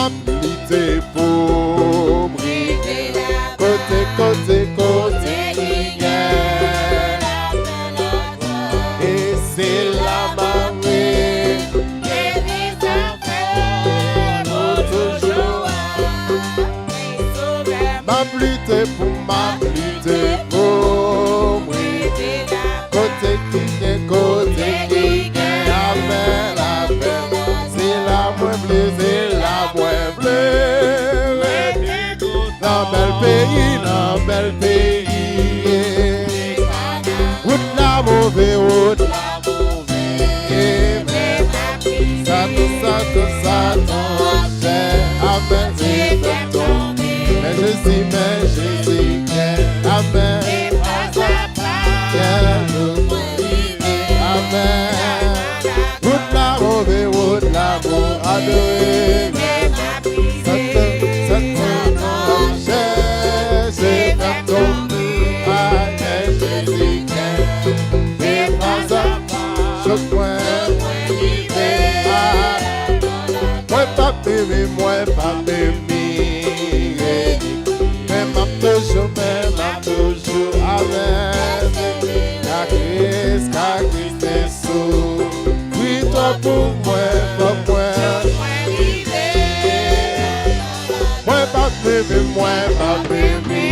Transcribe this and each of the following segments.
m'appliquer pour briser côté, côté, côté qui gagne. Et c'est la marée m'appliquer pour m'appliquer pour briser côté qui gagne, côté qui gagne. Amen, amen. C'est la moins bleue, c'est la moins bleue. Dans bel pays, dans bel pays. Route la mauvaise route. Amen, mais Jésus, amen. Amen. Route la mauvaise route, l'amour adoré. Moi pas béni, mais m'a toujours avec la Christ est sous. Oui, toi pour moi, moi pas béni,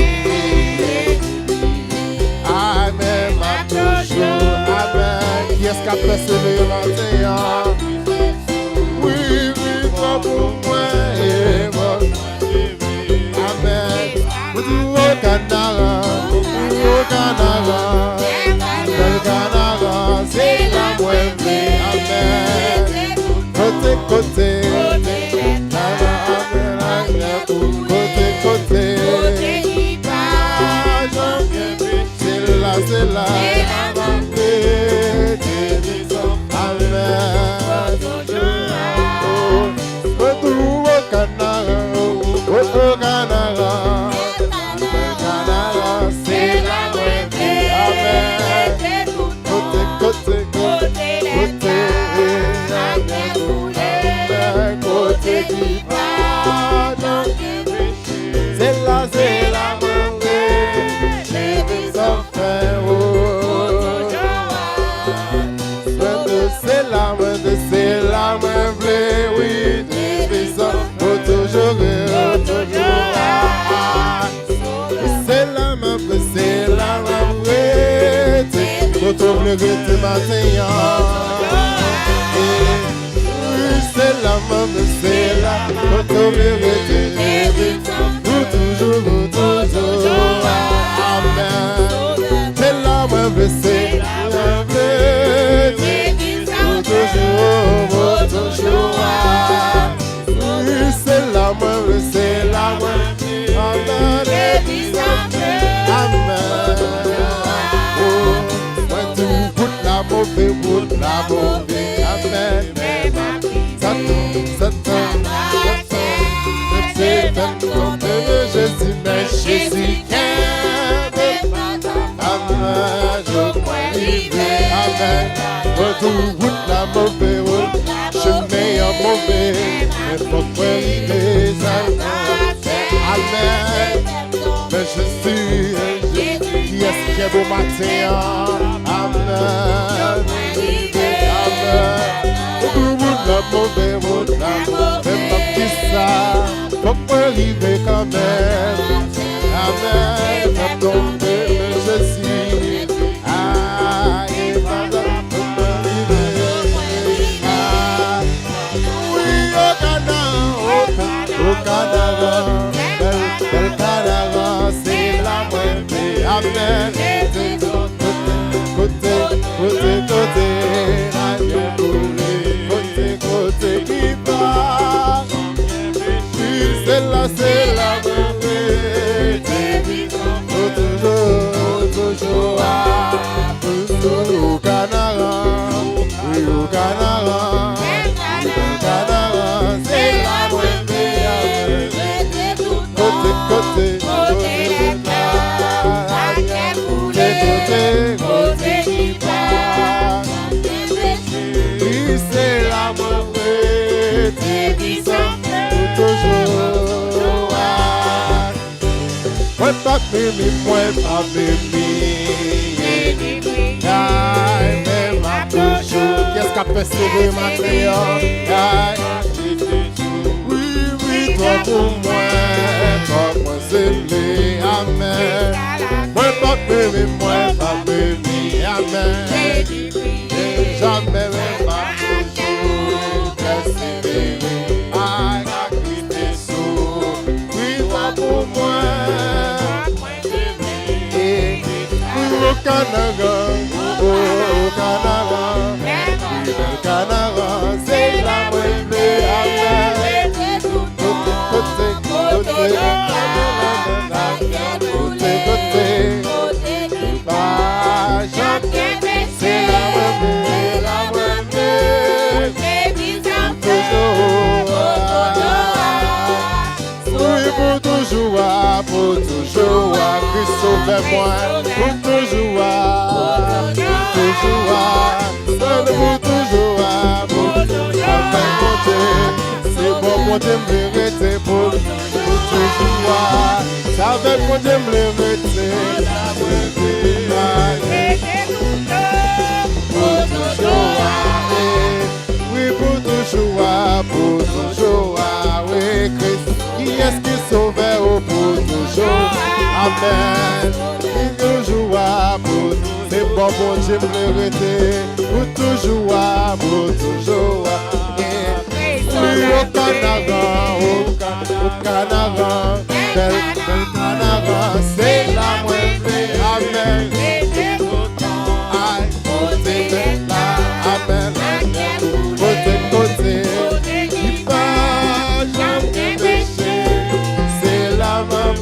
amen, m'a toujours avec. Qui est-ce qu'a persévéré le matin? Oui, toi pour moi. Amen. Au Canada, c'est la moindre. Amen. Côté, côté. Côté, côté. C'est là. C'est la main de c'est la toujours. Amen. C'est la main de c'est la toujours. C'est la main de c'est la Amen. Amen. Jésus, mais Jésus amen, je crois vivre. Amen. Retour route la mauvaise route, chemin en mauvais, mais faut priver ça. Amen. Mais Jésus, qui est-ce qui est beau matin? Amen. La mauvaise route, même pas qui ça, faut pas arriver quand même. Amen, faut tomber, mais je suis. Et pas arriver. Oui, au Canada, bel Canada, c'est la moindre. Amen. Côté, côté, côté. C'est la toujours au Canada, c'est la côté, côté, mimi moi pas mimi. Même ma toujours. Qu'est-ce qu'a persévéré ma créole? Oui, oui, toi pour moi c'est lui. Amen. Moi pas mimi, moi pas mimi. Amen. Jamais même pas toujours persévéré. Canada, oh Canada, Canada, c'est la bonne amen. Côté, c'est la bonne, pour toujours, Christ sauve-moi, pour toujours, c'est bon, mon Dieu me rester pour toujours, ça fait mon Dieu me rester, oui, pour toujours, oui, Christ, qui est-ce qui sauve pour toujours, amen, toujours, c'est bon, mon Dieu me rester, pour toujours, oui, au Canada, bel Canada, c'est la moindre, amen, amen, côté, il va jamais pécher, c'est la même,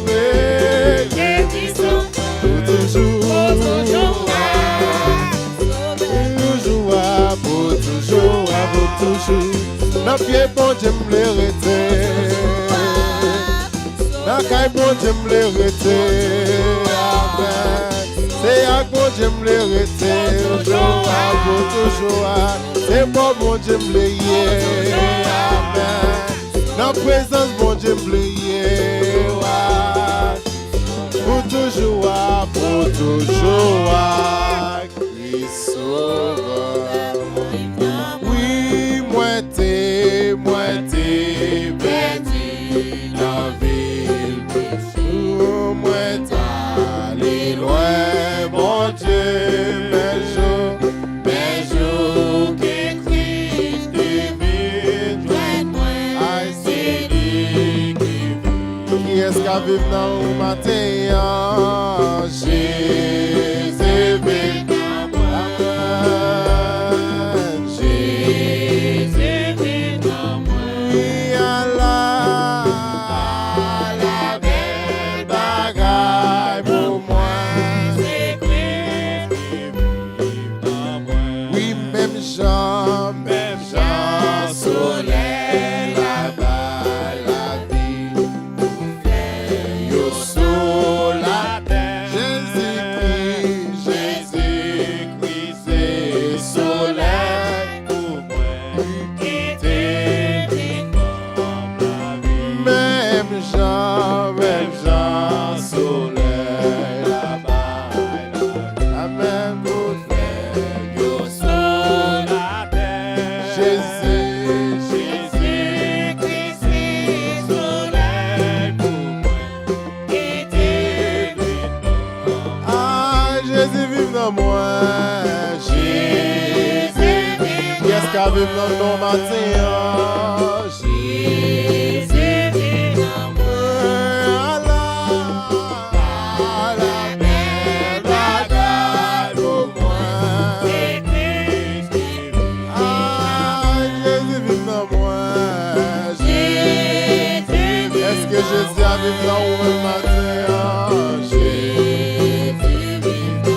pour toujours, n'a pied bon Dieu me l'arrêter, n'a caille bon Dieu me l'arrêter, amen. C'est à bon Dieu me l'arrêter, toujours, c'est bon bon Dieu me l'ayer, amen. Dans présence bon Dieu me l'ayer, pour toujours, Christ sauveur. Moitié perdu la ville, moi t'allé loin, mon Dieu, mes jours que Christ divine, c'est lui qui est-ce qui vive dans le matin, Jésus vive dans moi. Vive dans nos matins, Jésus vive dans moi. La belle bagaille pour moi. Jésus vive dans moi. Est-ce que Jésus a vive dans nos matins? Jésus vive dans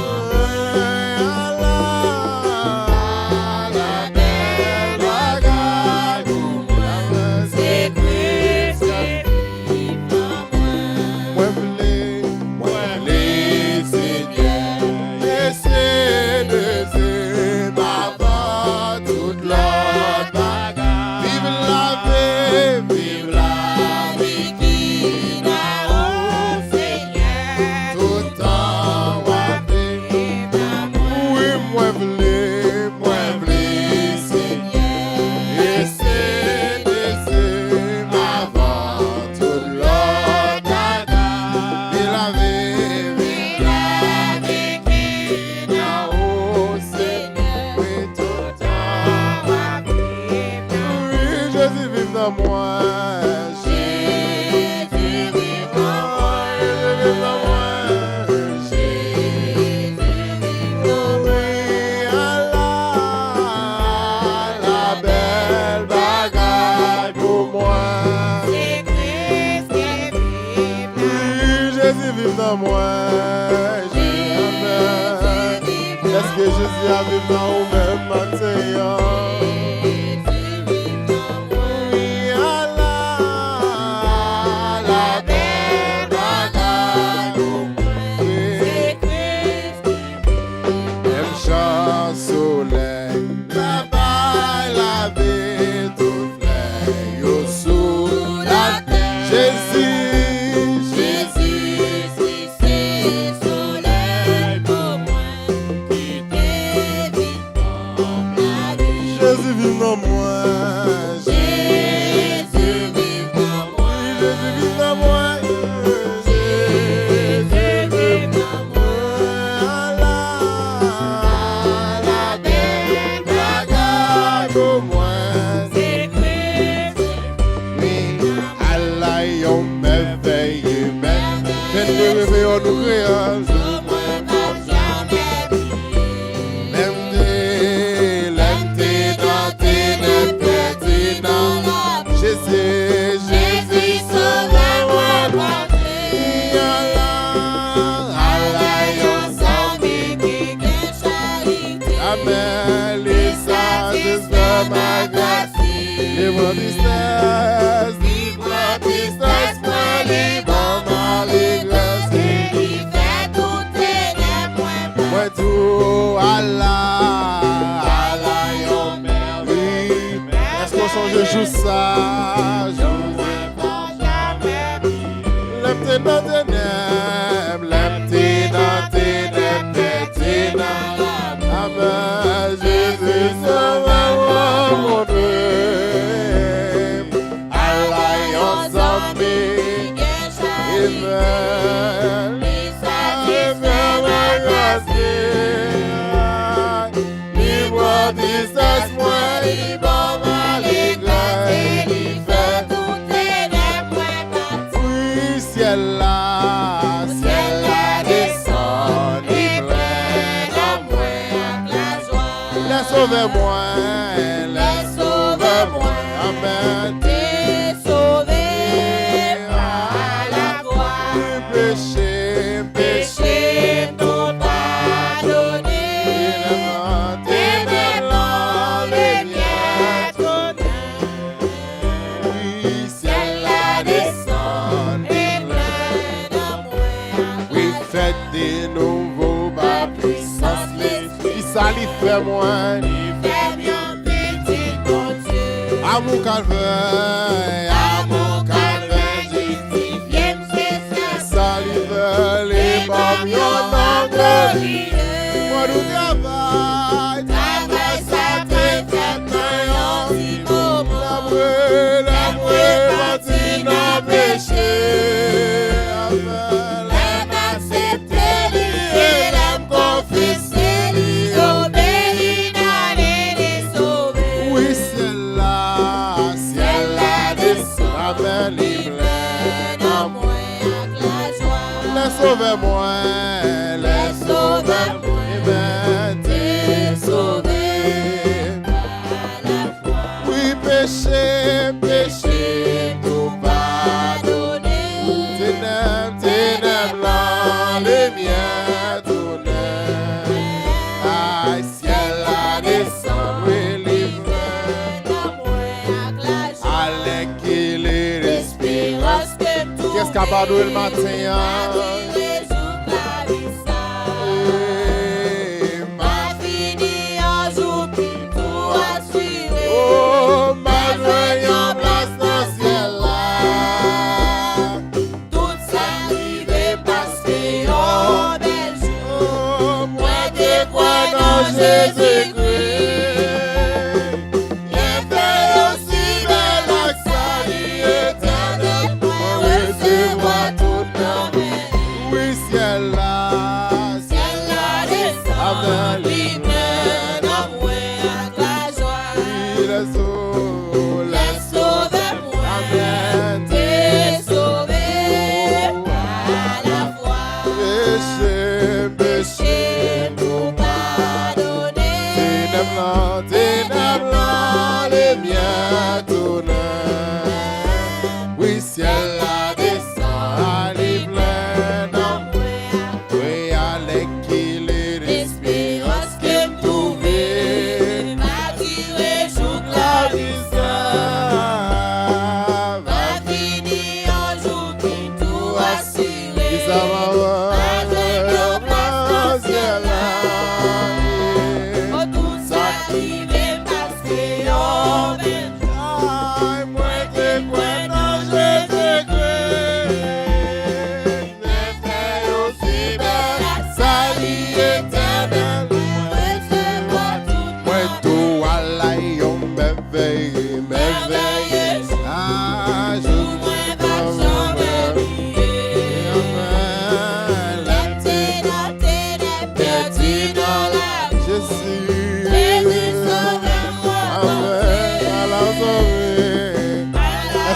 Vive la vie qui n'a Jésus vive en moi. Dans moi, est-ce que Jésus a vécu dans au même matin? Oui, Allah, la belle bagaille, même chant soleil, la baille, la vie, tout fleuille, au sous la terre, Jésus. Sauve-moi, sauve-moi, Amen. T'es sauvé par la croix. Péché, Péché tout pardonné. Tes vêtements, les miens t'honneur. Oui, ciel la descend, Et plein d'amour. oui, faites des nouveaux par puissance l'esprit. Ça lui fait moins. Amour calvaire, justifié, c'est ça. Salive, les pommes, y'en a glorieux. Moi, nous travail, ça te fait mal en si moment. l'amour, parti dans péché. L'aime accepté, et l'aime confessé, obéi dans les sauvés. Oui, ciel là, descend, Amen, libre. Sauve-moi, sauve-moi, Amen, t'es sauvé. Oui, péché, tout pardonné. Ténèbres, là, les miens, tout neuf. Aïe, ciel, la descend, oui, libre. Allez, qu'il est respire. Qu'est-ce qu'a pardonné le matin?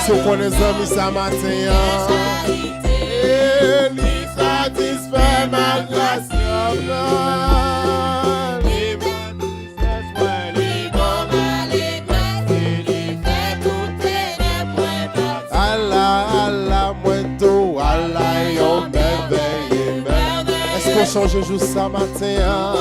Est-ce qu'on est amis ça matin? Et lui satisfait ma grâce. Est-ce qu'on change juste ça matin?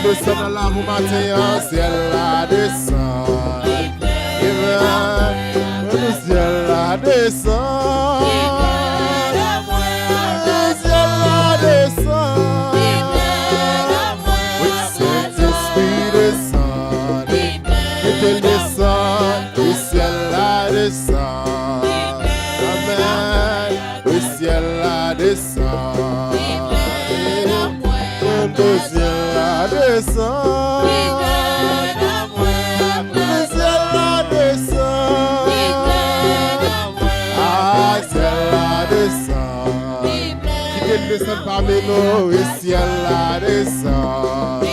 Descend dans la vous matin, ciel la descend. Le ciel la descend. Le ciel la descend. Oui, Saint-Esprit descend. Il descend, le ciel la descend. Amen. Le ciel la descend. Le ciel la descend. Le ciel la descend. Ah, ciel la descend. Qui descend parmi nous, le ciel la descend.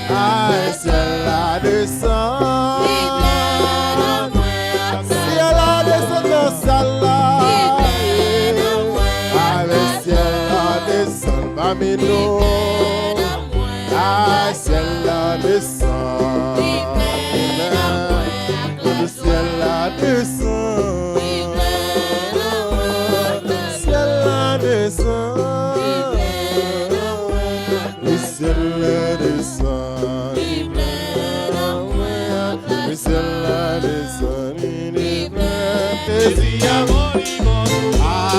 Ah, ciel la descend. Ciel la descend dans sa life. Ah, le ciel la descend parmi nous. Ah, ciel la descend. Le ciel la descend. Le ciel la descend. Le ciel la descend. Le ciel la descend.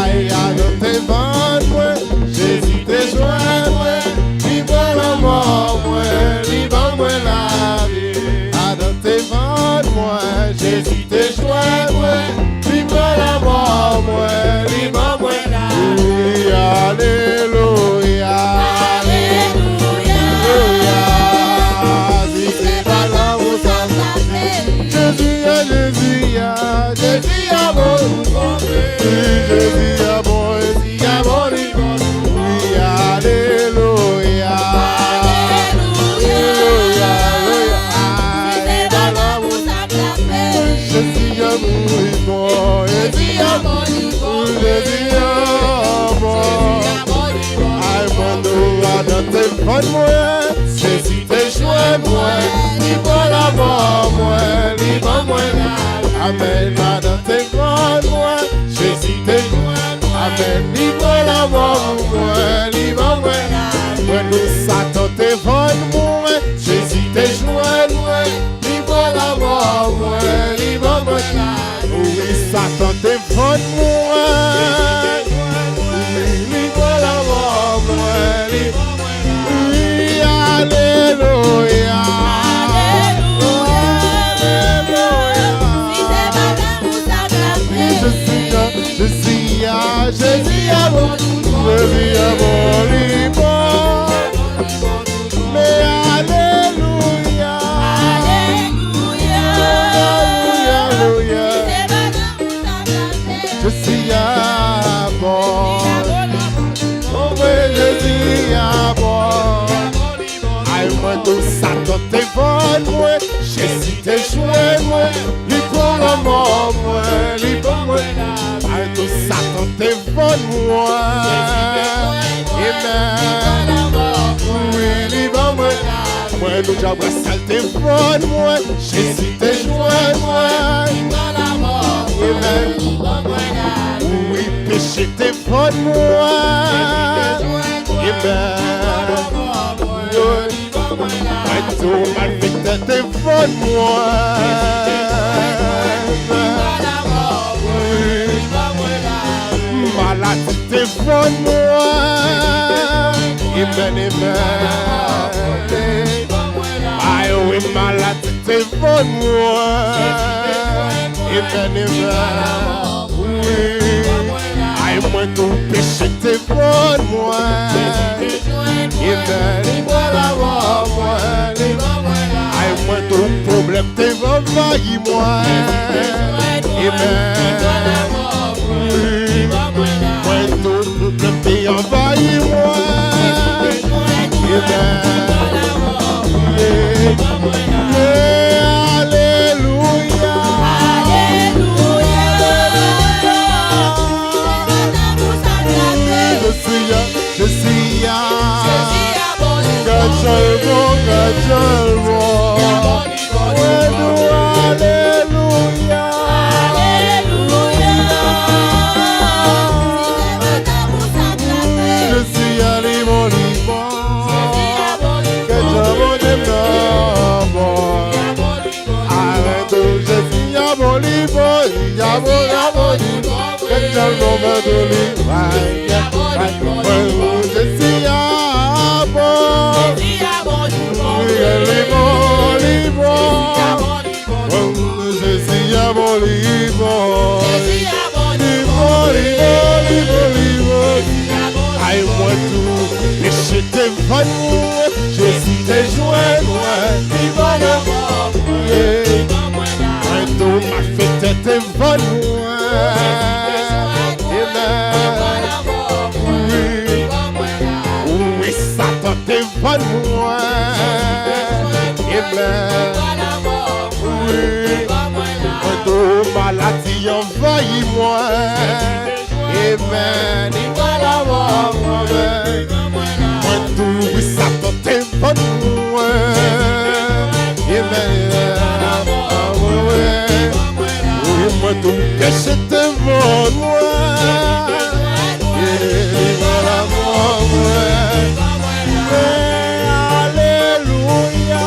Aïe, à nous te vendre, Jésus te joindre. Libre la mort, moi, libre moi la vie. À nous te vendre, moi, Jésus te joindre. Libre la mort, moi, libre moi la vie. Alléluia. Alléluia. Si c'est pas là, vous savez. Jésus, Jésus, Jésus, à mon Jésus, à mon, Jésus, à mon oui, alléluia. Alléluia. Jésus, à mon, Jésus, à mon, Jésus, à mon. I wonder what the fun moi. Jésus, te joint moi. Libre la mort moi. Libre moi la. Amen. Dans tes fun moi. Jésus, te joint. Amen. Libre la mort moi. Libre moi la. When nous Satan te vole moi. Jésus, te joint moi. Jésus te joint moi, lui pour la mort moi, lui pour moi. Par tout Satan te vole moi. Amen. Oui, lui pour moi. Moi nous j'abra sale te vole moi. Jésus te joint moi. Amen. Oui, péché te vole moi. Amen. Tout malfaiteur te vole moi. Maladie te vole moi. Amen, amen. Aïe, oui, maladie te vole moi. Amen, amen. Oui. Aïe, moi tout péché te vole moi. Amen. Aïe, moi tout problème te envahit moi. Amen. Moi tout problème te envahit moi. Amen. Alléluia. Je suis Gachalmo. Alléluia. Je suis allé mon liban. Gachalmo de l'homme. Arrête, je suis à mon liban. Gachalmo de l'homme. Je suis à Aïe, moi tout, péché te vole moi, Jésus te joint moi, viva la mort, moi tout, ma fête te vole moi, oui, Satan te vole moi, oui, moi tout, maladie envahit moi, amen. Moi tout, oui, Satan te vole moi, amen. Oui, moi tout, péché te vole moi, alléluia.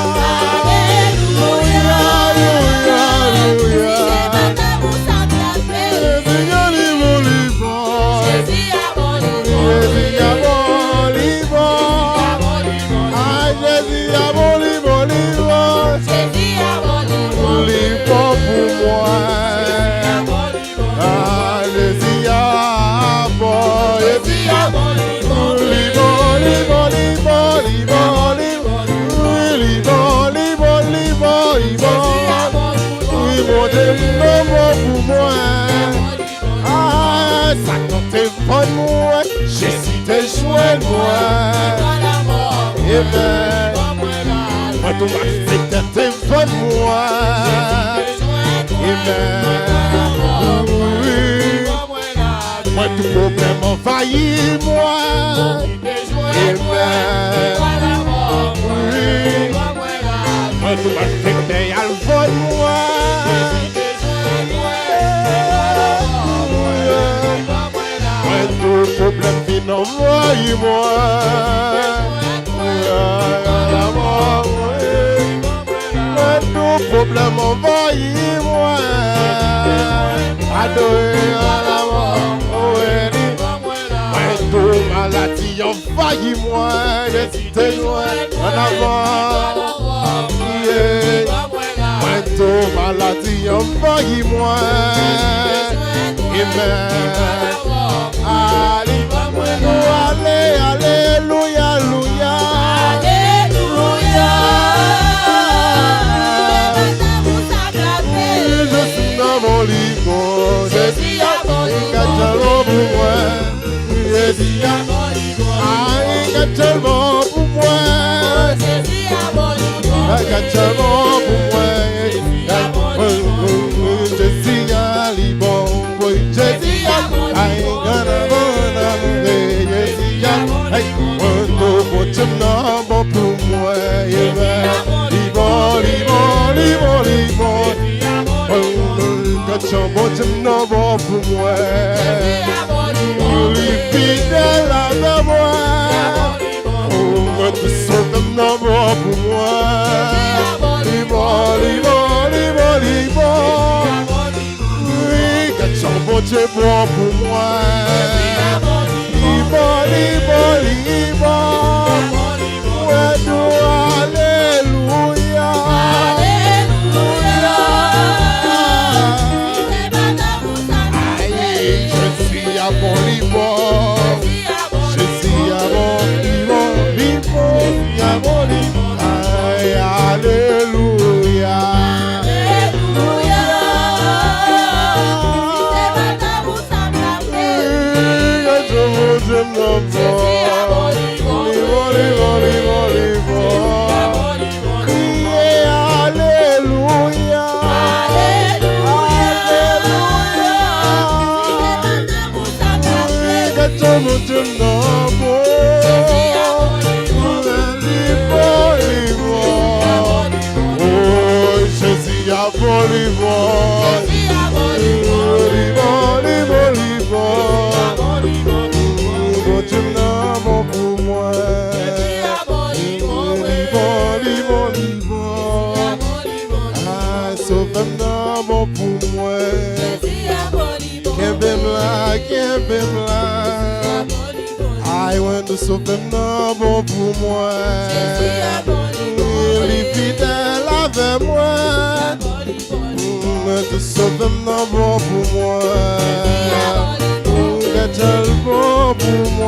Satan te vole moi, Jésus te joint moi. Amen. Moi tout ma fête te vole moi. Amen. Oui. Moi tout problème envahit moi. Amen. Oui. Moi tout ma fête elle vole moi. Tout problème vient envahir moi. Tout problème envahir moi. Adoré à la mort. Tout maladie envahit moi. Je te joins en avant. Tout maladie envahit moi. Amen. Alléluia, alléluia, je suis dans mon lit, je suis à mon lit, pour moi, je suis à mon lit, pour moi, pour moi. Gâchon bon Dieu non bon pour moi. Il est fidèle avec moi. Oh, tu sauves non bon pour moi. Oui, gâchon bon Dieu bon pour moi. I want to sauver non bon pour moi. Il est fidèle avec moi. Tu sauves non bon pour moi. Il est bon pour moi.